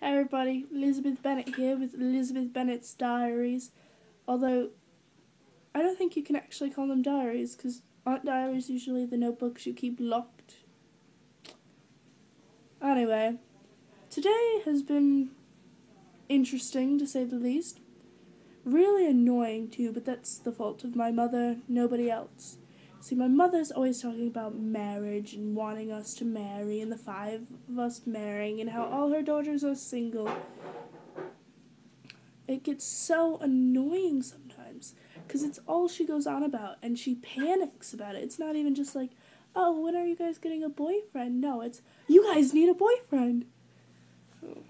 Hi everybody, Elizabeth Bennett here with Elizabeth Bennett's Diaries. Although, I don't think you can actually call them diaries, because aren't diaries usually the notebooks you keep locked? Anyway, today has been interesting to say the least. Really annoying too, but that's the fault of my mother, nobody else. See, my mother's always talking about marriage and wanting us to marry and the 5 of us marrying and how all her daughters are single. It gets so annoying sometimes because it's all she goes on about and she panics about it. It's not even just like, oh, when are you guys getting a boyfriend? No, it's, you guys need a boyfriend. Oh,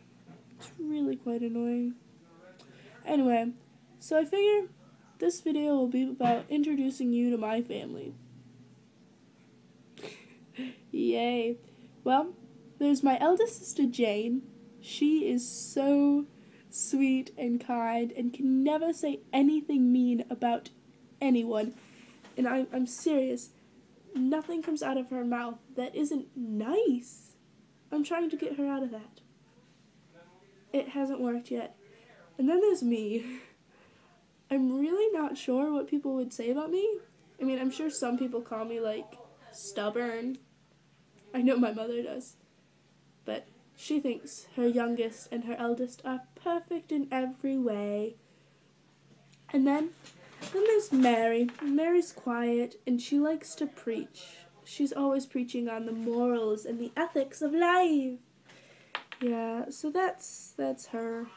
it's really quite annoying. Anyway, so I figure this video will be about introducing you to my family. Yay. Well, there's my eldest sister Jane. She is so sweet and kind and can never say anything mean about anyone. And I'm serious. Nothing comes out of her mouth that isn't nice. I'm trying to get her out of that. It hasn't worked yet. And then there's me. I'm really not sure what people would say about me. I mean, I'm sure some people call me, like, stubborn. I know my mother does. But she thinks her youngest and her eldest are perfect in every way. And then there's Mary. Mary's quiet, and she likes to preach. She's always preaching on the morals and the ethics of life. Yeah, so that's her.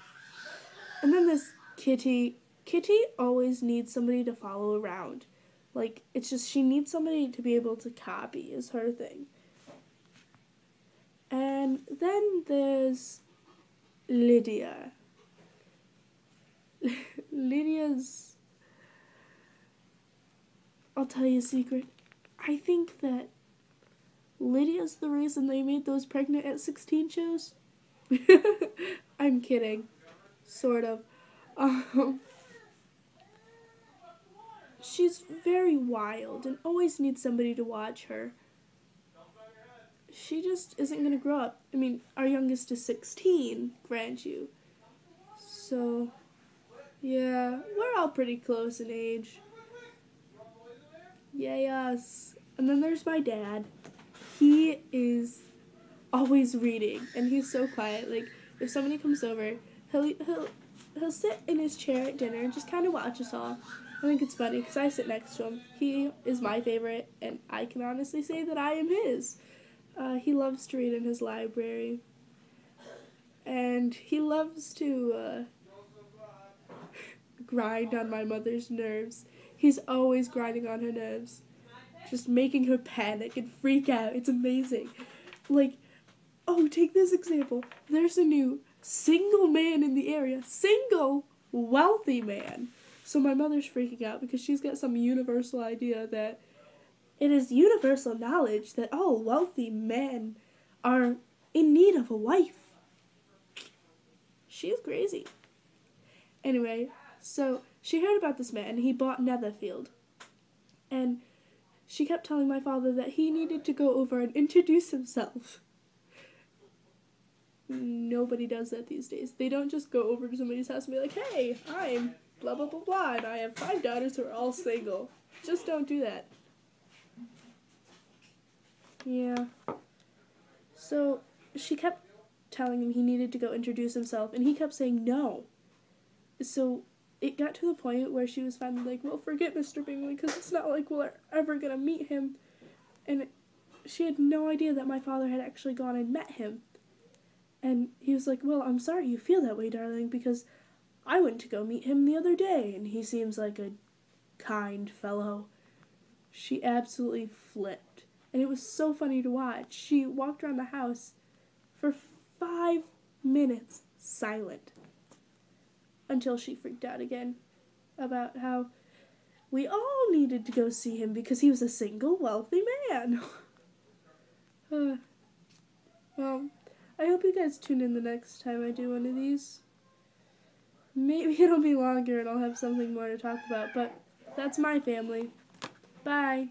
And then there's Kitty. Kitty always needs somebody to follow around. Like, it's just she needs somebody to be able to copy is her thing. And then there's Lydia. Lydia's... I'll tell you a secret. I think that Lydia's the reason they made those Pregnant at 16 shows. I'm kidding. Sort of. She's very wild and always needs somebody to watch her. She just isn't going to grow up. I mean, our youngest is 16, grant you. So, yeah, we're all pretty close in age. Yay us. And then there's my dad. He is always reading, and he's so quiet. Like, if somebody comes over, he'll sit in his chair at dinner and just kind of watch us all. I think it's funny because I sit next to him. He is my favorite, and I can honestly say that I am his. He loves to read in his library, and he loves to grind on my mother's nerves. He's always grinding on her nerves, just making her panic and freak out. It's amazing. Like, oh, take this example. There's a new single man in the area. Single, wealthy man. So my mother's freaking out because she's got some universal idea that it is universal knowledge that all wealthy men are in need of a wife. She's crazy. Anyway, so she heard about this man. He bought Netherfield. And she kept telling my father that he needed to go over and introduce himself. Nobody does that these days. They don't just go over to somebody's house and be like, hey, I'm blah, blah, blah, blah, and I have 5 daughters who are all single. Just don't do that. Yeah. So she kept telling him he needed to go introduce himself, and he kept saying no. So it got to the point where she was finally like, well, forget Mr. Bingley, because it's not like we're ever going to meet him. And she had no idea that my father had actually gone and met him. And he was like, well, I'm sorry you feel that way, darling, because I went to go meet him the other day, and he seems like a kind fellow. She absolutely flipped. And it was so funny to watch. She walked around the house for 5 minutes silent until she freaked out again about how we all needed to go see him because he was a single, wealthy man. Well, I hope you guys tune in the next time I do one of these. Maybe it'll be longer and I'll have something more to talk about, but that's my family. Bye.